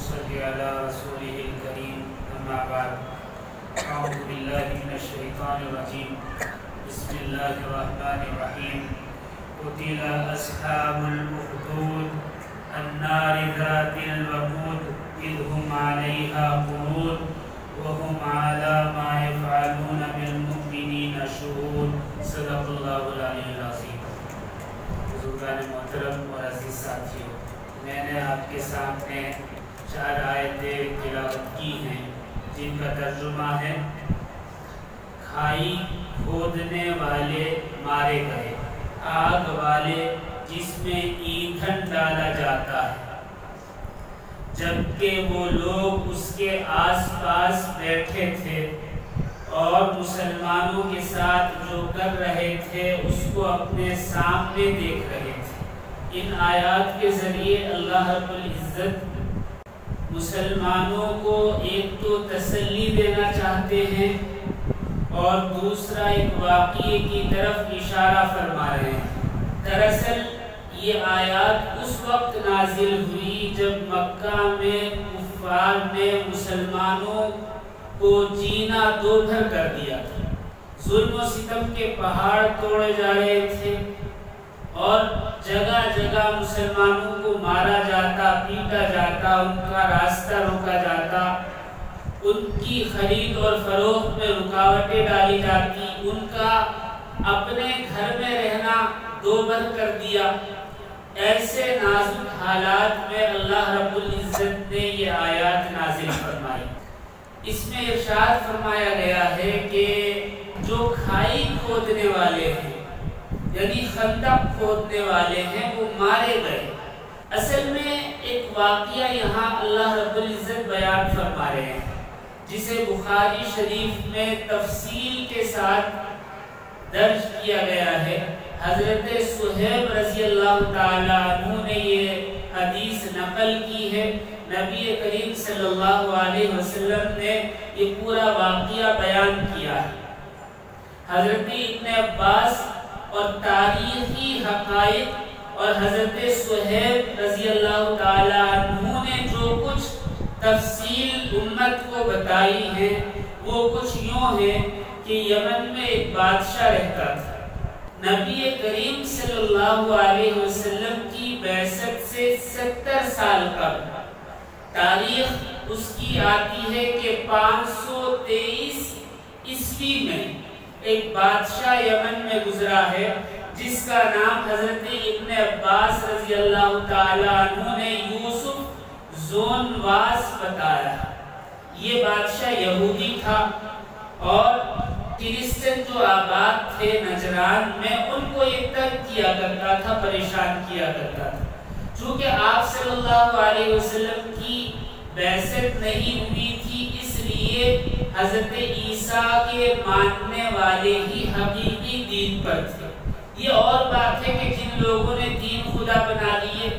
صل على رسوله الكريم أما بعد أعوذ بالله من الشيطان الرجيم بسم الله الرحمن الرحيم قتل أصحاب الأخدود النار ذات الوقود إذ هم عليها قعود وهم على ما يفعلون بالمؤمنين شهود صدق الله العلي العظيم۔ بزرگان محترم اور عزیز ساتھیوں، میں نے آپ کے سامنے 4 آیتیں تلاوت کی ہیں جن کا ترجمہ ہے کھائی کھودنے والے مارے گئے، آگ والے جس میں ایندھن ڈالا جاتا ہے، جبکہ وہ لوگ اس کے آس پاس بیٹھے تھے اور مسلمانوں کے ساتھ جو کر رہے تھے اس کو اپنے سامنے دیکھ رہے تھے۔ ان آیات کے ذریعے اللہ رب العزت مسلمانوں کو ایک تو تسلی دینا چاہتے ہیں اور دوسرا ایک واقعے کی طرف اشارہ فرما رہے ہیں۔ دراصل یہ آیات اس وقت نازل ہوئی جب مکہ میں کفار نے مسلمانوں کو جینا دو بھر کر دیا تھا، ظلم و ستم کے پہاڑ توڑے جا رہے تھے اور جگہ جگہ مسلمانوں کو مارا جاتا، پیٹا جاتا، ان کا راستہ روکا جاتا، ان کی خرید اور فروخت میں رکاوٹیں ڈالی جاتی، ان کا اپنے گھر میں رہنا دو بھر کر دیا۔ ایسے نازک حالات میں اللہ رب العزت نے یہ آیات نازل فرمائی۔ اس میں ارشاد فرمایا گیا ہے کہ جو کھائی کھودنے والے ہیں یعنی خندق کھودنے والے ہیں وہ مارے گئے۔ اصل میں ایک واقعہ یہاں اللہ رب العزت بیان فرما رہے ہیں جسے بخاری شریف میں تفصیل کے ساتھ درج کیا گیا ہے۔ حضرت صہیب رضی اللہ تعالیٰ عنہ نے یہ حدیث نقل کی ہے۔ نبی کریم صلی اللہ علیہ وسلم نے یہ پورا واقعہ بیان کیا ہے۔ حضرت ابن عباس اور تاریخی حقائق اور حضرت صہیب رضی اللہ تعالیٰ عنہ نے جو کچھ تفصیل امت کو بتائی ہے وہ کچھ یوں ہے کہ یمن میں ایک بادشاہ رہتا تھا۔ نبی کریم صلی اللہ علیہ وسلم کی بعثت سے 70 سال قبل تاریخ اس کی آتی ہے کہ 523 عیسوی میں ایک بادشاہ یمن میں گزرا ہے جس کا نام حضرت ابن عباس رضی اللہ تعالیٰ عنہ نے یوسف زونواس بتایا۔ یہ بادشاہ یہودی تھا اور کرسچن جو آباد تھے نجران میں ان کو یہ تنگ کیا کرتا تھا، پریشان کیا کرتا تھا۔ چونکہ آپ صلی اللہ علیہ وسلم کی بعثت نہیں ہوئی تھی اس لیے حضرت عیسیٰ کے ماننے والے ہی حقیقی دین پر تھے۔ یہ اور بات ہے کہ جن لوگوں نے دین خدا بنا لیے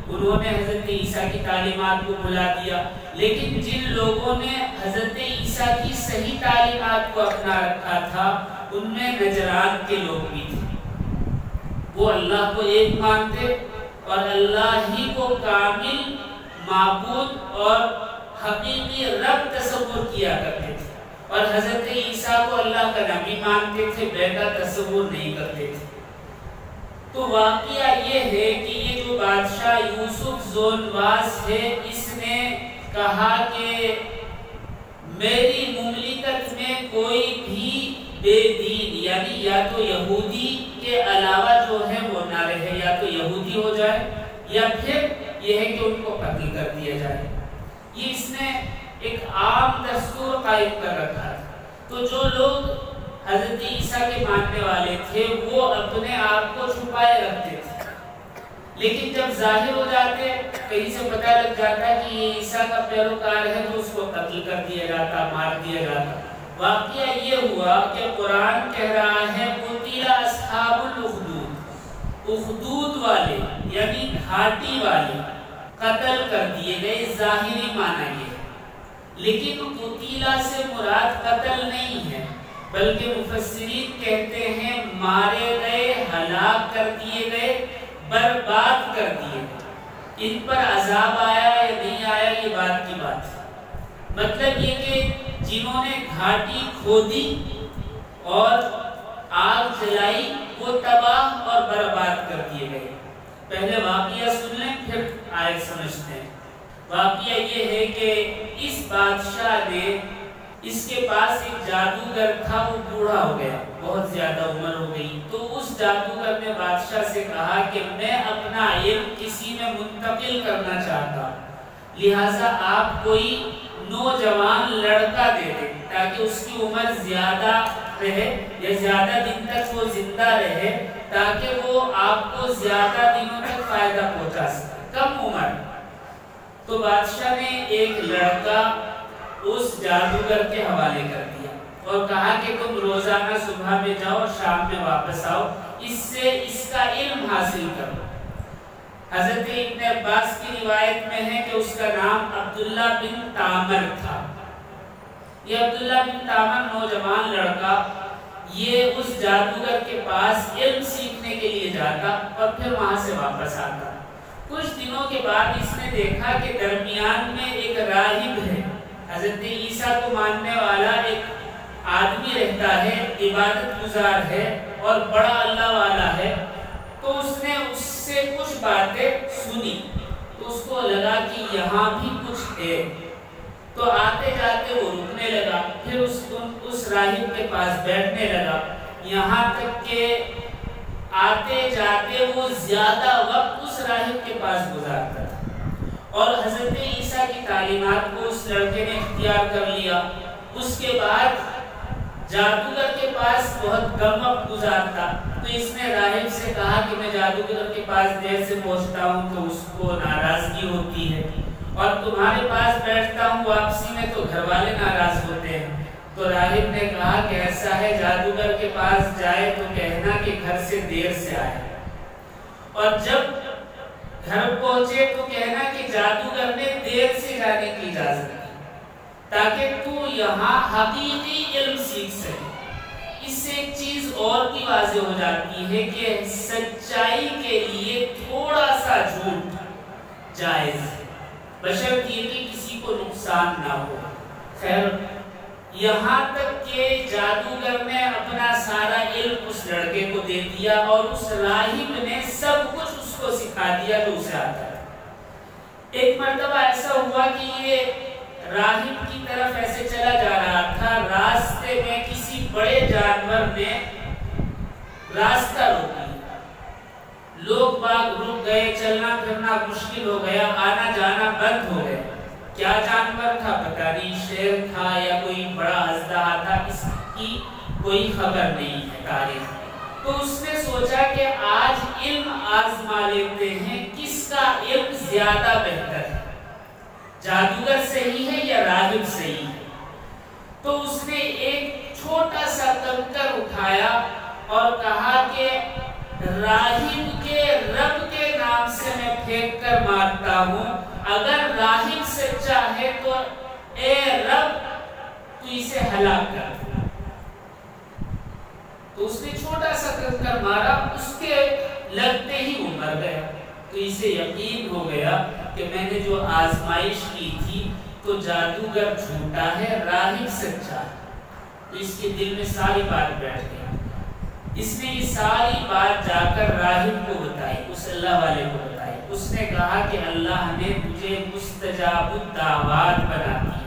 انہوں نے حضرت عیسیٰ کی تعلیمات کو بھلا دیا، لیکن جن لوگوں نے حضرت عیسیٰ کی صحیح تعلیمات کو اپنا رکھا تھا ان میں نجران کے لوگ بھی تھے۔ وہ اللہ کو ایک مانتے اور اللہ ہی کو کامل معبود اور حقیقی رب تصور کیا کرتے تھے اور حضرت عیسیٰ کو اللہ کا نبی مانتے تھے، بیٹا تصور نہیں کرتے تھے۔ تو واقعہ یہ ہے کہ یہ جو بادشاہ یوسف زونواس ہے اس نے کہا کہ میری مملکت میں کوئی بھی بے دین یعنی یا تو یہودی کے علاوہ جو ہے وہ نہ رہے، یا تو یہودی ہو جائے یا پھر یہ ہے کہ ان کو قتل کر دیا جائے۔ یہ اس نے ایک عام دستور قائم کر رکھا تھا۔ تو جو لوگ حضرت عیسیٰ کے ماننے والے تھے وہ اپنے آپ کو چھپائے رکھتے تھے، لیکن جب ظاہر ہو جاتے کہیں سے پتہ لگ جاتا کہ یہ عیسیٰ کا پیروکار ہے تو اس کو قتل کر دیا جاتا، مار دیا جاتا۔ واقعہ یہ ہوا کہ قرآن کہہ رہا ہے قتل اصحاب الاخدود، اخدود والے یعنی گھاٹی والے قتل کر دیے گئے، ظاہری معنی یہ ہے۔ لیکن قتیلہ سے مراد قتل نہیں ہے بلکہ مفسرین کہتے ہیں مارے گئے، ہلاک کر دیے گئے، برباد کر دیے گئے۔ ان پر عذاب آیا یا نہیں آیا یہ بات کی بات ہے۔ مطلب یہ کہ جنہوں نے گھاٹی کھودی اور آگ جلائی وہ تباہ اور برباد کر دیے گئے۔ پہلے واقعہ سن لیں پھر آیت سمجھتے ہیں۔ واقعہ یہ ہے کہ اس بادشاہ نے، اس کے پاس ایک جادوگر تھا، وہ بوڑھا ہو گیا، بہت زیادہ عمر ہو گئی، تو اس جادوگر نے بادشاہ سے کہا کہ میں اپنا علم کسی میں منتقل کرنا چاہتا ہوں، لہٰذا آپ کوئی نوجوان لڑکا دے دیں تاکہ اس کی عمر زیادہ رہے یا زیادہ دن تک وہ زندہ رہے، تاکہ وہ آپ کو زیادہ دنوں تک فائدہ پہنچا سکے، کم عمر۔ تو بادشاہ نے ایک لڑکا اس جادوگر کے حوالے کر دیا اور کہا کہ تم روزانہ صبح میں جاؤ، شام میں واپس آؤ، اس سے اس کا علم حاصل کرو۔ حضرت ابن عباس کی روایت میں ہے کہ اس کا نام عبداللہ بن تامر تھا۔ یہ عبداللہ بن تامر نوجوان لڑکا یہ اس جادوگر کے پاس علم سیکھنے کے لیے جاتا اور پھر وہاں سے واپس آتا۔ کچھ دنوں کے بعد اس نے دیکھا کہ درمیان میں ایک راہب ہے، حضرت عیسیٰ کو ماننے والا ایک آدمی رہتا ہے، عبادت گزار ہے اور بڑا اللہ والا ہے۔ تو اس نے اس سے کچھ باتیں سنی تو اس کو لگا کہ یہاں بھی کچھ ہے، تو آتے جاتے وہ رکنے لگا، پھر اس راہب کے پاس بیٹھنے لگا، یہاں تک کہ آتے جاتے وہ زیادہ وقت اس راہب کے پاس گزارتا تھا اور حضرت عیسیٰ کی تعلیمات کو اس لڑکے نے اختیار کر لیا۔ اس کے بعد جادوگر کے پاس بہت کم وقت گزارتا، تو اس نے راہب سے کہا کہ میں جادوگر کے پاس دیر سے پہنچتا ہوں تو اس کو ناراضگی ہوتی ہے، اور تمہارے پاس بیٹھتا ہوں واپسی میں تو گھر والے ناراض ہوتے ہیں۔ تو راہب نے کہا کہ ایسا ہے، جادوگر کے پاس جائے تو کہنا کہ گھر سے دیر سے آئے، اور جب گھر پہنچے تو کہنا کہ جادوگر نے دیر سے جانے کی اجازت دی تاکہ تو یہاں حقیقی علم سیکھ سکے۔ اس سے ایک چیز اور بھی واضح ہو جاتی ہے کہ سچائی کے لیے تھوڑا سا جھوٹ جائز ہے، بشرط یہ کہ کسی کو نقصان نہ ہو۔ خیر، یہاں تک کہ جادوگر نے اپنا سارا علم اس لڑکے کو دے دیا اور اس راہب نے سب کچھ اس کو سکھا دیا جو اسے آتا ہے۔ ایک مرتبہ ایسا ہوا کہ یہ راہب کی طرف ایسے چلا جا رہا تھا، راستے میں کسی بڑے جانور نے راستہ روک لیا، لوگ باغ رک گئے، چلنا پھرنا مشکل ہو گیا، آنا جانا بند ہو گیا۔ کیا جانور تھا پتہ نہیں، شیر تھا یا کوئی بڑا اژدہا تھا، اس کی کوئی خبر نہیں ہے تاریخ۔ تو اس نے سوچا کہ آج علم آزما لیتے ہیں، کس کا علم زیادہ بہتر ہے، جادوگر صحیح ہے یا راہب صحیح ہے۔ تو اس نے ایک چھوٹا سا کنکر اٹھایا اور کہا کہ راہب کے رب کے نام سے میں پھینک کر مارتا ہوں، اگر راہب سچا ہے تو اے رب تو اسے ہلاک کر۔ تو اس نے چھوٹا سا کنکر مارا، اس کے لگتے ہی وہ مر گیا۔ تو اسے یقین ہو گیا کہ میں نے جو آزمائش کی تھی تو جادوگر جھوٹا ہے، راہب سچا ہے۔ تو اس کے دل میں ساری بات بیٹھ گئی۔ اس نے یہ ساری بات جا کر راہب کو بتائی، اس اللہ والے کو بتائی۔ اس نے کہا کہ اللہ نے تجھے مستجاب الدعوات بنا دیا،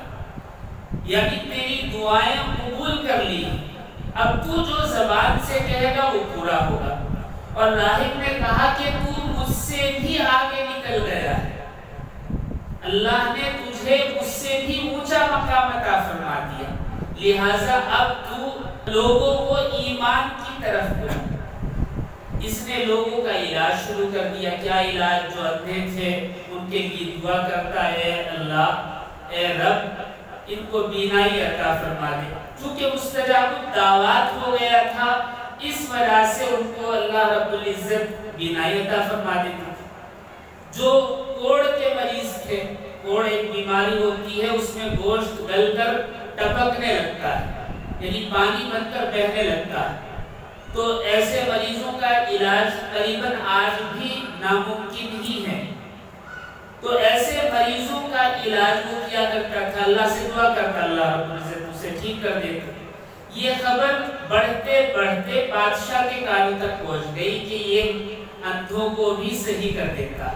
یعنی تیری دعائیں قبول کر لی، اب تو جو زبان سے کہے گا وہ پورا ہوگا۔ اور راہب نے کہا کہ تو مجھ سے بھی آگے نکل گیا ہے، اللہ نے تجھے مجھ سے بھی اونچا مقام عطا فرما دیا، لہٰذا اب تو لوگوں کو ایمان کی طرف بلا۔ اس نے لوگوں کا علاج شروع کر دیا۔ کیا علاج؟ جو اندھے تھے ان کے لیے دعا کرتا ہے، اے اللہ، اے رب ان کو بینائی عطا فرما دے۔ چونکہ مستجاب الدعوات ہو گیا تھا، اس وجہ سے ان کو اللہ رب العزت بینائی عطا فرما دیتے تھے۔ جو کوڑ کے مریض تھے، کوڑ ایک بیماری ہوتی ہے، اس میں گوشت گل کر ٹپکنے لگتا ہے، یعنی پانی بن کر بہنے لگتا ہے، تو ایسے مریضوں کا علاج قریباً آج بھی ناممکن ہی ہے۔ علاج وہ کیا کرتا تھا، اللہ سے دعا کرتا، اللہ رب العزت اسے ٹھیک کر دیتا۔ یہ خبر بڑھتے بڑھتے بادشاہ کے کانوں تک پہنچ گئی کہ یہ اندھوں کو بھی صحیح کر دیتا۔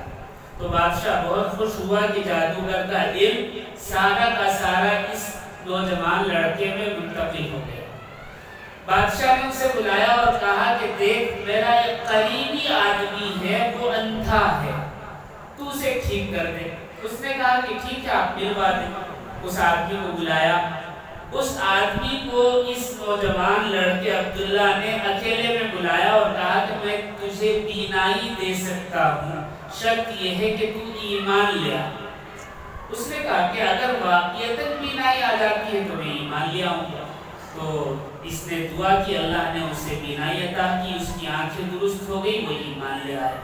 تو بادشاہ بہت خوش ہوا کہ جادوگر کا علم سارا کا سارا اس نوجوان لڑکے میں منتقل ہو گیا۔ بادشاہ نے اسے بلایا اور کہا کہ دیکھ، میرا ایک قریبی آدمی ہے، وہ اندھا ہے، تو اسے ٹھیک کر دے۔ اس نے کہا کہ ٹھیک ہے، آپ ملوا دیں۔ اس آدمی کو بلایا۔ اس آدمی کو اس نوجوان لڑکے عبداللہ نے اکیلے میں بلایا اور کہا کہ میں تجھے بینائی دے سکتا ہوں، شرط یہ ہے کہ تو ایمان لیا۔ اس نے کہا کہ اگر واقعتاً بینائی آ جاتی ہے تو میں ایمان لے آؤں گا۔ تو اس نے دعا کی، اللہ نے اسے بینائی عطا کی، اس کی آنکھیں درست ہو گئی، وہ ایمان لے آئے۔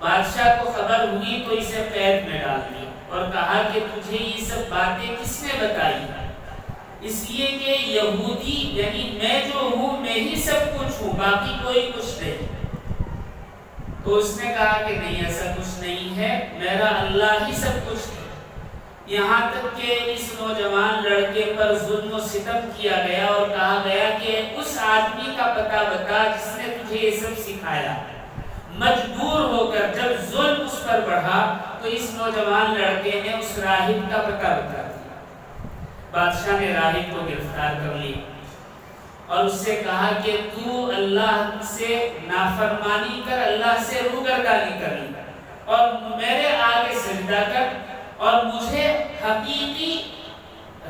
بادشاہ کو خبر ہوئی تو اسے قید میں ڈال دیا اور کہا کہ تجھے یہ سب باتیں کس نے بتائی؟ اس لیے کہ یہودی یعنی میں جو ہوں میں ہی سب کچھ ہوں، باقی کوئی کچھ نہیں۔ تو اس نے کہا کہ نہیں، ایسا کچھ نہیں ہے، میرا اللہ ہی سب کچھ ہے۔ یہاں تک کہ اس نوجوان لڑکے پر ظلم و ستم کیا گیا اور کہا گیا کہ اس آدمی کا پتہ بتا جس نے تجھے یہ سب سکھایا۔ مجبور ہو کر جب ظلم اس پر بڑھا تو اس نوجوان لڑکے نے اس راہب کا پتہ بتا دیا۔ بادشاہ نے راہب کو گرفتار کر لیا اور اس سے کہا کہ تو اللہ سے نافرمانی کر، اللہ سے روگردانی کر لی اور میرے آگے سجدہ کر اور مجھے حقیقی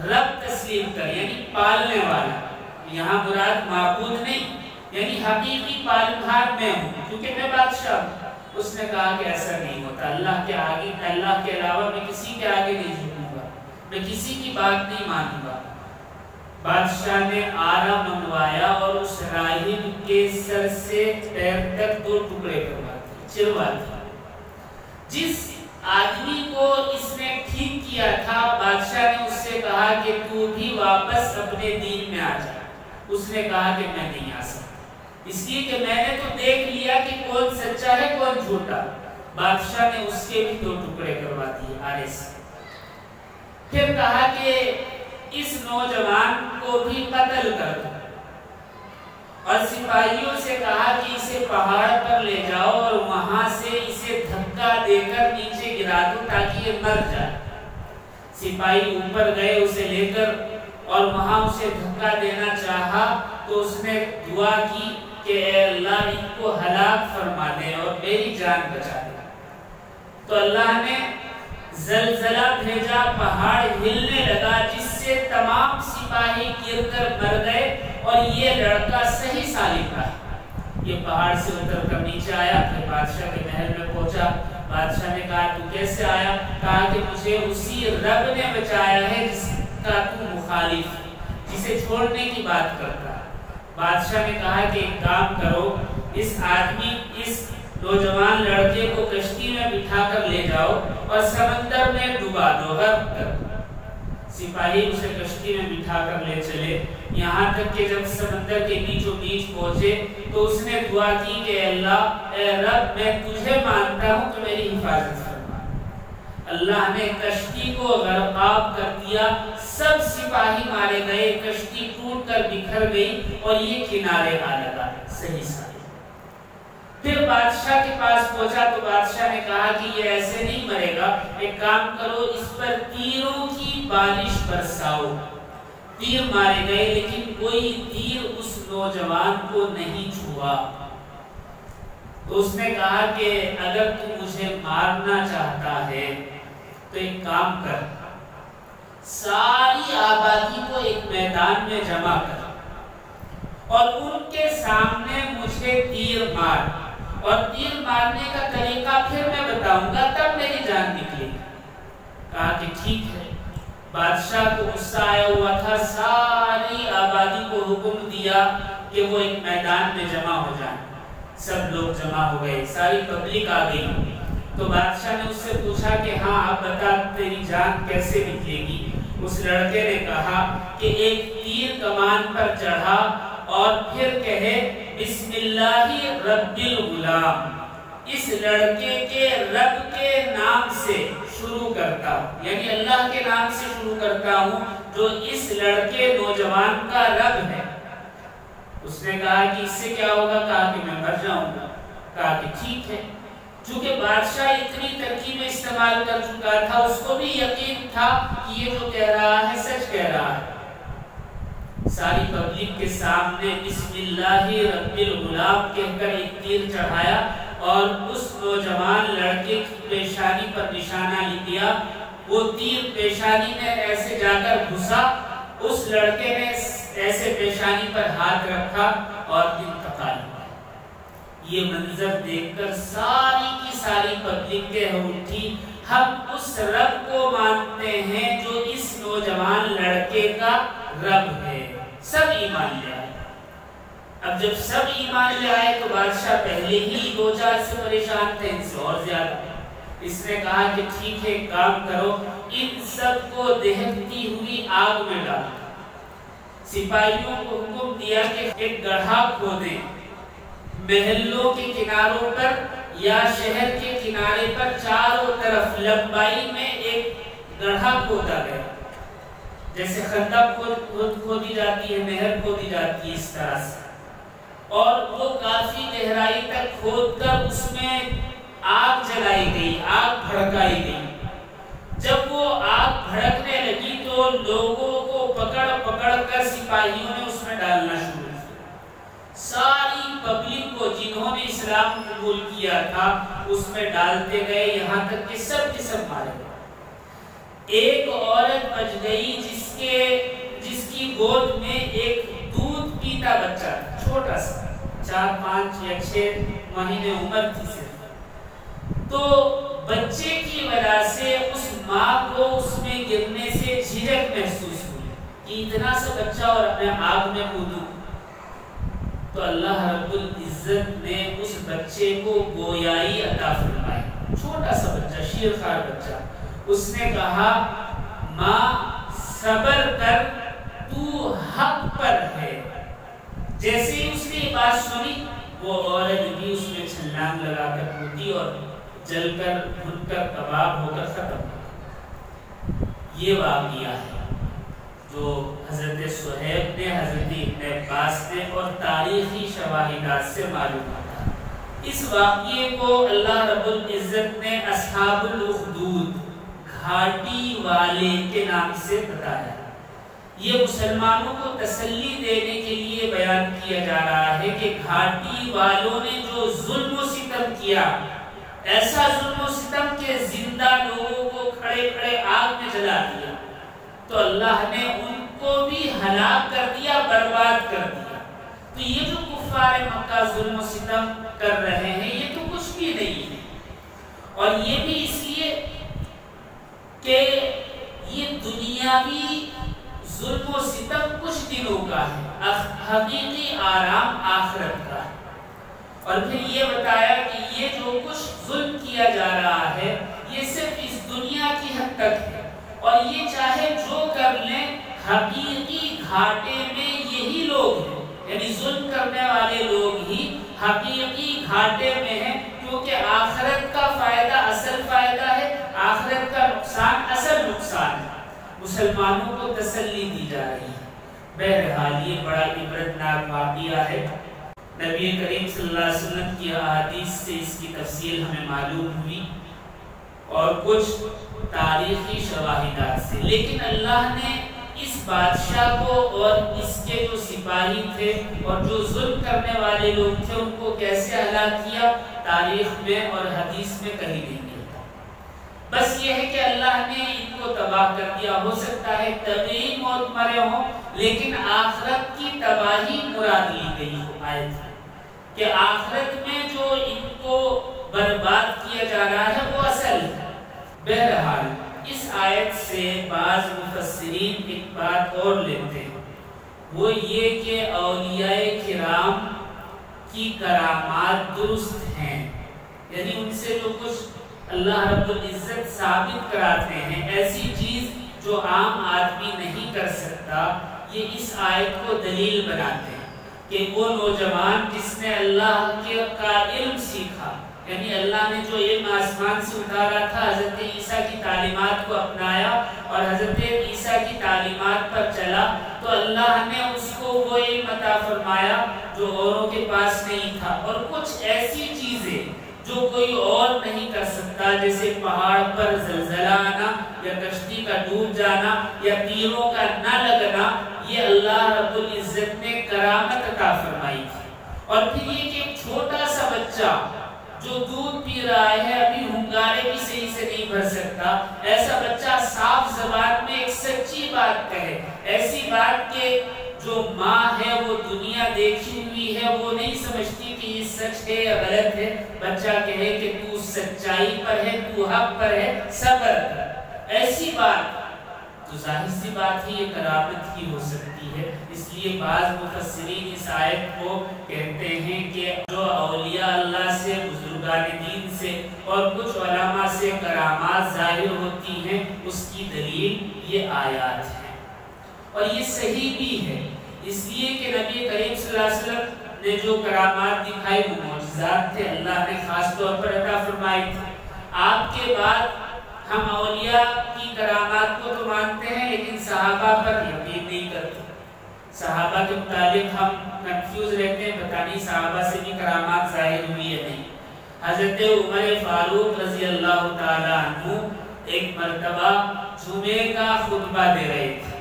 رب تسلیم کر، یعنی پالنے والا۔ یہاں مراد معبود نہیں، یعنی حقیقی پالنہار میں ہوں، کیونکہ میں بادشاہ ہوں۔ اس نے کہا کہ ایسا نہیں ہوتا، اللہ کے آگے، اللہ کے علاوہ میں کسی کے آگے نہیں جھکوں گا، میں کسی کی بات نہیں مانوں گا۔ بادشاہ نے آرا منگوایا اور اس راہب کے سر سے پیر تک 2 ٹکڑے کروا دیے، چروا دیا۔ جس آدمی کو اس نے ٹھیک کیا تھا، بادشاہ نے اس سے کہا کہ تو بھی واپس اپنے دین میں آ جا۔ اس نے کہا کہ میں نہیں آ سکتا، اس لیے کہ میں نے تو دیکھ لیا کہ کون سچا ہے کون جھوٹا۔ بادشاہ نے اس کے بھی 2 ٹکڑے کروا دیے آرے سے۔ پھر کہا کہ اس نوجوان کو بھی قتل کر دو اور سپاہیوں سے کہا کہ اسے پہاڑ پر لے جاؤ اور وہاں سے اسے دھکا دے کر نیچے گرا دو تاکہ یہ مر جائے۔ سپاہی اوپر گئے اسے لے کر اور وہاں اسے دھکا دینا چاہا تو اس نے دعا کی کہ اے اللہ ان کو ہلاک فرما دے اور میری جان بچا دے۔ تو اللہ نے زلزلہ بھیجا، پہاڑ ہلنے لگا جس سے تمام سپاہی گر کر مر گئے اور یہ لڑکا صحیح سالم رہا۔ یہ پہاڑ سے اتر کر نیچے آیا، پھر بادشاہ کے محل میں پہنچا۔ بادشاہ نے کہا تو کیسے آیا؟ کہا کہ مجھے اسی رب نے بچایا ہے جس کا تو مخالف، جسے چھوڑنے کی بات کرتا۔ بادشاہ نے کہا کہ ایک کام کرو، اس نوجوان لڑکے کو کشتی میں بٹھا کر لے جاؤ اور سمندر میں ڈبا دو، غرق کر دو۔ سپاہی اسے کشتی میں بٹھا کر لے چلے، یہاں تک کہ جب سمندر کے بیچوں بیچ پہنچے تو اس نے دعا کی کہ اللہ اے رب میں تجھے مانتا ہوں تو میری حفاظت فرما۔ اللہ نے کشتی کو غرقاب کر دیا، سب سپاہی مارے گئے، کشتی ٹوٹ کر بکھر گئی اور یہ کنارے آ لگا صحیح سالم۔ پھر بادشاہ کے پاس پہنچا تو بادشاہ نے کہا کہ یہ ایسے نہیں مرے گا، ایک کام کرو اس پر تیروں کی بارش برساؤ۔ تیر مارے گئے لیکن کوئی تیر اس نوجوان کو نہیں چھوا۔ تو اس نے کہا کہ اگر تو مجھے مارنا چاہتا ہے تو ایک کام کر، ساری آبادی کو ایک میدان میں جمع کر اور ان کے سامنے مجھے تیر مار، اور تیر مارنے کا طریقہ پھر میں بتاؤں گا تب میری جان نکلے گی۔ کہا کہ ٹھیک ہے۔ بادشاہ کو غصہ آیا ہوا تھا، ساری آبادی کو حکم دیا کہ وہ ایک میدان میں جمع ہو جائیں۔ سب لوگ جمع ہو گئے، ساری پبلک آ گئی۔ تو بادشاہ نے اس سے پوچھا کہ ہاں اب بتا تیری جان کیسے نکلے گی؟ اس لڑکے نے کہا کہ ایک تیر کمان پر چڑھا اور پھر کہے بسم اللہ رب الغلام، اس لڑکے کے رب کے نام سے شروع کرتا ہوں، یعنی اللہ کے نام سے شروع کرتا ہوں جو اس لڑکے نوجوان کا رب ہے۔ اس نے کہا کہ اس سے کیا ہوگا؟ کہا کہ میں مر جاؤں گا۔ کہا کہ ٹھیک ہے۔ چونکہ بادشاہ اتنی ترکیبیں استعمال کر چکا تھا، اس کو بھی یقین تھا کہ یہ جو کہہ رہا ہے سچ کہہ رہا ہے۔ ساری پبلک کے سامنے بسم اللہ رب الغلام کہہ کر ایک تیر چڑھایا اور اس نوجوان لڑکے کی پیشانی پر نشانہ لکھ دیا۔ وہ تیر پیشانی میں ایسے جا کر گھسا، اس لڑکے نے ایسے پیشانی پر ہاتھ رکھا اور انتقال ہوا۔ یہ منظر دیکھ کر ساری کی ساری پبلک کہہ اٹھی، ہم اس رب کو مانتے ہیں جو اس نوجوان لڑکے کا رب ہے۔ سب ایمان لے آئے۔ اب جب سب ایمان لے آئے تو بادشاہ پہلے ہی دو چار سے پریشان تھے، ان سے اور زیادہ۔ اس نے کہا کہ ٹھیک ہے، کام کرو، ان سب کو دہکتی ہوئی آگ میں ڈالو۔ سپاہیوں کو حکم دیا کہ ایک گڑھا کھودیں، محلوں کے کناروں پر یا شہر کے کنارے پر چاروں طرف لمبائی میں ایک گڑھا کھودا گیا، جیسے خندق کھودی جاتی ہے، نہر کھودی جاتی ہے، اس طرح سے۔ اور وہ کافی گہرائی تک کھود کر اس میں آگ جلائی گئی، آگ بھڑکائی گئی۔ جب وہ آگ بھڑکنے لگی تو لوگوں کو پکڑ پکڑ کر سپاہیوں نے اس میں ڈالنا شروع کیا۔ ساری پبلک کو جنہوں نے اسلام قبول کیا تھا اس میں ڈالتے گئے، یہاں تک کہ سب کے سب مارے گئے۔ ایک عورت بچ گئی جس کی گود میں ایک دودھ پیتا بچہ تھا، چھوٹا سا، 4 5 یا 6 مہینے عمر تھی صرف۔ تو بچے کی وجہ سے اس ماں کو اس میں گرنے سے جھجک محسوس ہوئی کہ اتنا سا بچہ اور اپنے آگ میں کودوں۔ تو اللہ رب العزت نے اس بچے کو گویائی عطا فرمائی، چھوٹا سا بچہ، شیرخوار بچہ۔ اس نے کہا ماں صبر کر، تو حق پر ہے۔ جیسے ہی اس نے یہ بات سنی، وہ عورت بھی اس میں چھلانگ لگا کر کودی اور جل کر بھن کر کباب ہو کر ختم۔ یہ واقعہ ہے جو حضرت صہیب نے، حضرت ابن عباس نے اور تاریخی شواہدات سے معلوم ہوتا۔ اس واقعے کو اللہ رب العزت نے اصحاب الاخدود، گھاٹی والے کے نام سے بتایا۔ یہ مسلمانوں کو تسلی دینے کے لیے بیان کیا جا رہا ہے کہ گھاٹی والوں نے جو ظلم و ستم کیا، ایسا ظلم و ستم کہ زندہ لوگوں کو کھڑے کھڑے آگ میں جلا دیا، تو اللہ نے ان کو بھی ہلاک کر دیا، برباد کر دیا۔ تو یہ جو کفار مکہ ظلم و ستم کر رہے ہیں، یہ تو کچھ بھی نہیں ہے، اور یہ بھی اس لیے کہ یہ دنیاوی ظلم و ستم کچھ دنوں کا ہے، حقیقی آرام آخرت کا ہے۔ اور پھر یہ بتایا کہ یہ جو کچھ ظلم کیا جا رہا ہے یہ صرف اس دنیا کی حد تک ہے، اور یہ چاہے جو کر لیں، حقیقی گھاٹے میں یہی لوگ ہیں، یعنی ظلم کرنے والے لوگ ہی حقیقی گھاٹے میں ہیں، کیونکہ آخرت کا فائدہ اصل فائدہ ہے، آخرت کا نقصان اصل نقصان ہے۔ مسلمانوں کو تسلی دی جا رہی ہے۔ بہرحال یہ بڑا عبرتناک واقعہ ہے۔ نبی کریم صلی اللہ علیہ وسلم کی احادیث سے اس کی تفصیل ہمیں معلوم ہوئی اور کچھ تاریخی شواہدات سے، لیکن اللہ نے اس بادشاہ کو اور اس کے جو سپاہی تھے اور جو ظلم کرنے والے لوگ تھے ان کو کیسے ہلاک کیا، تاریخ میں اور حدیث میں کہیں نہیں ملتا۔ بس یہ ہے کہ اللہ نے ان کو تباہ کر دیا۔ ہو سکتا ہے طبعی موت مرے ہوں، لیکن آخرت کی تباہی مراد لی گئی ہو آیت کہ آخرت میں جو ان کو برباد کیا جا رہا ہے وہ اصل ہے۔ بہرحال اس آیت سے بعض مفسرین ایک بات اور لیتے ہیں، وہ یہ کہ اولیاء کرام کی کرامات درست ہیں، یعنی ان سے جو کچھ اللہ رب العزت ثابت کراتے ہیں، ایسی چیز جو عام آدمی نہیں کر سکتا، یہ اس آیت کو دلیل بناتے ہیں کہ وہ نوجوان جس نے اللہ کا علم سیکھا، یعنی اللہ نے جو علم آسمان سے اتارا تھا حضرت عیسیٰ کی تعلیمات کو اپنایا اور حضرت عیسیٰ کی تعلیمات پر چلا تو اللہ نے اس کو وہ علم عطا فرمایا جو اوروں کے پاس نہیں تھا، اور کچھ ایسی چیزیں جو کوئی اور نہیں کر سکتا، جیسے پہاڑ پر زلزلہ آنا یا کشتی کا ڈوب جانا یا تیروں کا نہ لگنا، یہ اللہ رب العزت نے کرامت عطا فرمائی تھی۔ اور پھر یہ کہ ایک چھوٹا سا بچہ جو دودھ پی رہا ہے ابھی ہنگارے بھی صحیح سے نہیں بھر سکتا، ایسا بچہ صاف زبان میں ایک سچی بات کہے، ایسی بات کہ جو ماں ہے وہ دنیا دیکھی ہوئی ہے، وہ نہیں سمجھتی کہ یہ سچ ہے یا غلط ہے، بچہ کہے کہ تو سچائی پر ہے، تو حق پر ہے، صبر کر، ایسی بات تو ظاہر سی بات ہے یہ کرامت ہی ہو سکتی ہے۔ اس لیے بعض مفسرین اس آیت کو کہتے ہیں کہ جو اولیاء اللہ سے، بزرگان دین سے اور کچھ علماء سے کرامات ظاہر ہوتی ہیں، اس کی دلیل یہ آیات ہے، اور یہ صحیح بھی ہے، اس لیے کہ نبی کریم صلی اللہ علیہ وسلم نے جو کرامات دکھائی وہ معجزات تھے، اللہ نے خاص طور پر عطا فرمائی تھی۔ آپ کے بعد ہم اولیاء کی کرامات کو تو مانتے ہیں لیکن صحابہ پر یقین نہیں کرتے، صحابہ کے متعلق ہم کنفیوز رہتے ہیں، پتہ نہیں صحابہ سے بھی کرامات ظاہر ہوئی ہے نہیں۔ حضرت عمر فاروق رضی اللہ تعالی عنہ ایک مرتبہ جمعے کا خطبہ دے رہے تھے،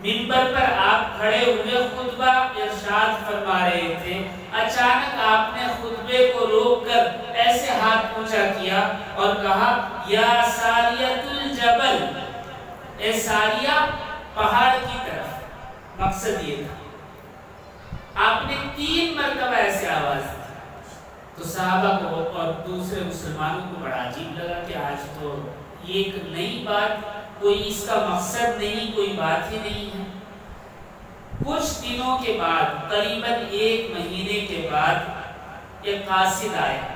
منبر پر آپ کھڑے ہوئے خطبہ ارشاد فرما رہے تھے، اچانک آپ نے خطبے کو روک کر ایسے ہاتھ اونچا کیا اور کہا یا ساریۃ الجبل، اے ساریہ پہاڑ کی طرف، مقصد یہ تھا۔ آپ نے 3 مرتبہ ایسے آواز دی تو صحابہ کو اور دوسرے مسلمانوں کو بڑا عجیب لگا کہ آج تو یہ ایک نئی بات، کوئی اس کا مقصد نہیں، کوئی بات ہی نہیں ہے۔ کچھ دنوں کے بعد، قریباً 1 مہینے کے بعد ایک قاصد آیا،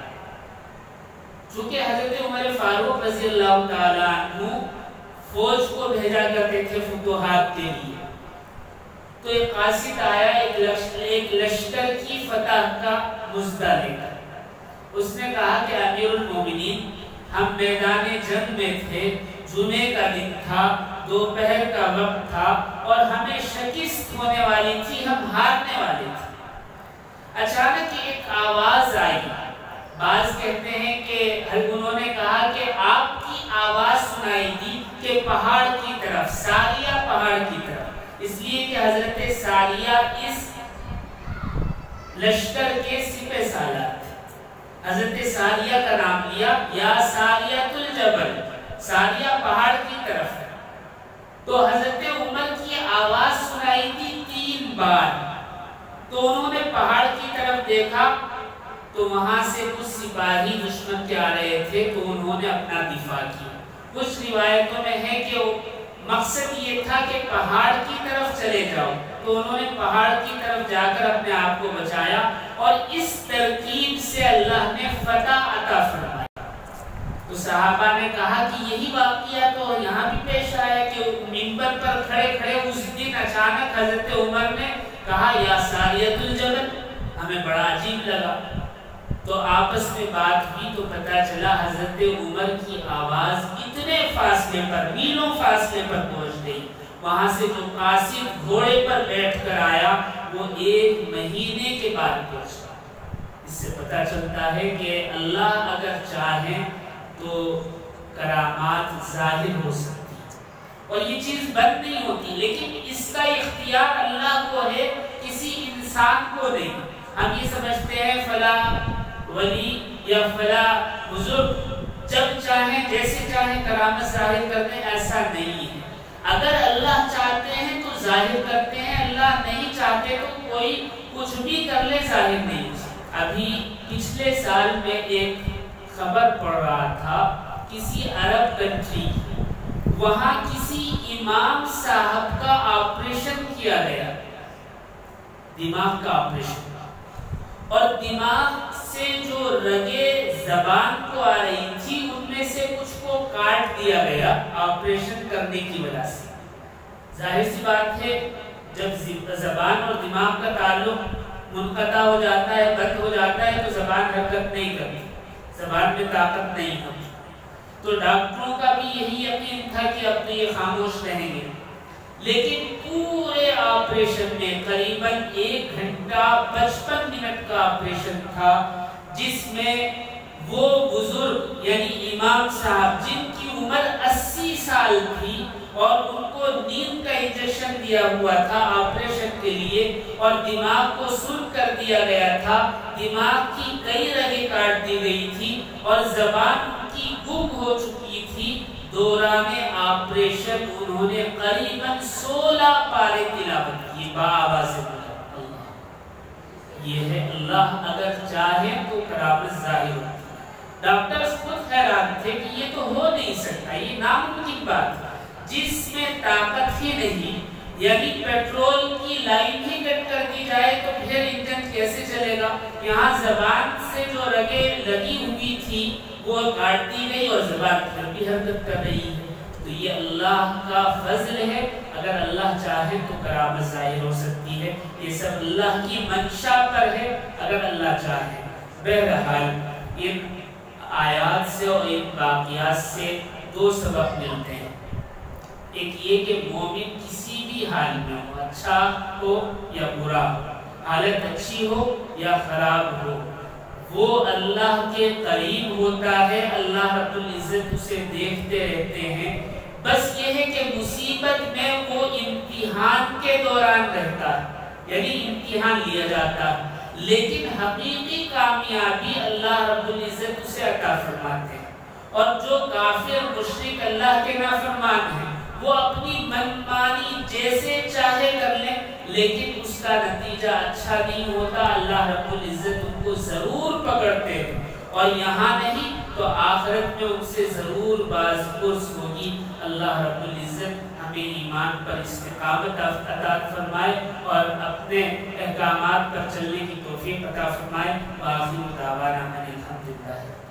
چونکہ حضرت عمر فاروق رضی اللہ تعالی عنہ فوج کو بھیجا کرتے تھے فتوحات کے لیے، تو ایک قاصد آیا ایک لشکر کی فتح کا مژدہ لے کر۔ اس نے کہا کہ امیر المومنین، ہم میدان جنگ میں تھے، جمعے کا دن تھا، دوپہر کا وقت تھا اور ہمیں شکست ہونے والی تھی، ہم ہارنے والے تھے۔ اچانک ایک آواز آئی، بعض کہتے ہیں کہ انہوں نے کہا کہ آپ کی آواز سنائی دی کہ پہاڑ کی طرف، ساریہ پہاڑ کی طرف، اس لیے کہ حضرت ساریہ اس لشکر کے سپہ سالار تھے۔ حضرت ساریہ کا نام لیا، یا ساریۃ الجبل، ساریہ پہاڑ کی طرف ہے۔ تو حضرت عمر کی آواز سنائی تھی 3 بار، تو انہوں نے پہاڑ کی طرف دیکھا تو وہاں سے کچھ سپاہی دشمن کے آ رہے تھے، تو انہوں نے اپنا دفاع کیا۔ کچھ روایتوں میں ہے کہ مقصد یہ تھا کہ پہاڑ کی طرف چلے جاؤ، تو انہوں نے پہاڑ کی طرف جا کر اپنے آپ کو بچایا، اور اس ترکیب سے اللہ نے فتح عطا فرمائی۔ تو صحابہ نے کہا کہ یہی واقعہ تو یہاں بھی پیش آیا کہ منبر پر کھڑے کھڑے اس دن اچانک حضرت عمر نے کہا یا ساریۃ الجبل، ہمیں بڑا عجیب لگا، تو آپس میں بات ہوئی تو پتہ چلا حضرت عمر کی آواز اتنے فاصلے پر، میلوں فاصلے پر پہنچ گئی، وہاں سے جو قاصد گھوڑے پر بیٹھ کر آیا وہ 1 مہینے کے بعد پہنچا۔ اس سے پتہ چلتا ہے کہ اللہ اگر چاہیں تو کرامات ظاہر ہو سکتی اور یہ چیز بند نہیں ہوتی، لیکن اس کا اختیار اللہ کو ہے، کسی انسان کو نہیں۔ ہم یہ سمجھتے ہیں فلاں ولی یا فلاں بزرگ جب چاہیں جیسے چاہیں کرامت ظاہر کر دیں، ایسا نہیں ہے۔ اگر اللہ چاہتے ہیں تو ظاہر کرتے ہیں، اللہ نہیں چاہتے تو کوئی کچھ بھی کر لے، ظاہر نہیں۔ ابھی پچھلے سال میں ایک خبر پڑھ رہا تھا کسی عرب کنٹری، وہاں کسی امام صاحب کا آپریشن کیا گیا، دماغ کا آپریشن، اور دماغ سے جو رگیں زبان کو آ رہی تھی ان میں سے کچھ کو کاٹ دیا گیا آپریشن کرنے کی وجہ سے۔ ظاہر سی بات ہے جب زبان اور دماغ کا تعلق منقطع ہو جاتا ہے، بند ہو جاتا ہے، تو زبان حرکت نہیں کرتی، زبان میں طاقت نہیں ہوتی. تو ڈاکٹروں کا بھی یہی یقین تھا کہ اب تو یہ خاموش رہیں گے، لیکن پورے آپریشن میں قریباً 1 گھنٹہ 55 منٹ کا آپریشن تھا، جس میں وہ بزرگ یعنی امام صاحب جن کی عمر 80 سال تھی اور ان کو نیند کا انجیکشن دیا ہوا تھا آپریشن کے لیے، اور دماغ کو سن کر دیا گیا تھا، دماغ کی کئی رگیں کاٹ دی گئی تھی اور زبان کی گم ہو چکی تھی، دوران آپریشن انہوں نے قریباً 16 پارے تلاوت کی بآواز بلند. یہ ہے اللہ اگر چاہے تو کرامت ظاہر ہوتی. ڈاکٹرز خود حیران تھے کہ یہ تو ہو نہیں سکتا، یہ ناممکن بات ہے جس میں طاقت ہی نہیں، یعنی پیٹرول کی لائن ہی کٹ کر دی جائے تو پھر انجن کیسے چلے گا. یہاں زبان سے جو رگیں لگی ہوئی تھی وہ کاٹ دی گئی اور زبان پھر بھی حرکت کر رہی ہے. تو یہ اللہ کا فضل ہے، اگر اللہ چاہے تو کرامت ظاہر ہو سکتی ہے. یہ سب اللہ کی منشا پر ہے اگر اللہ چاہے. بہرحال ان آیات سے اور ان واقعات سے 2 سبق ملتے ہیں. ایک یہ کہ مومن کسی بھی حال میں ہو، اچھا ہو یا برا، حالت اچھی ہو یا خراب ہو، وہ اللہ کے قریب ہوتا ہے. اللہ رب العزت اسے دیکھتے رہتے ہیں. بس یہ ہے کہ مصیبت میں وہ امتحان کے دوران رہتا ہے، یعنی امتحان لیا جاتا ہے، لیکن حقیقی کامیابی اللہ رب العزت اسے عطا فرماتے ہیں. اور جو کافر مشرک اللہ کے نافرمان ہیں وہ اپنی منمانی جیسے چاہے کر لیں، لیکن اس کا نتیجہ اچھا نہیں ہوتا. اللہ رب العزت ان کو ضرور پکڑتے ہیں، اور یہاں نہیں تو آخرت میں ان سے ضرور باز پرس ہوگی. اللہ رب العزت ہمیں ایمان پر استقامت عطا فرمائے اور اپنے احکامات پر چلنے کی توفیق عطا فرمائے. وآخر دعوانا ان الحمدللہ.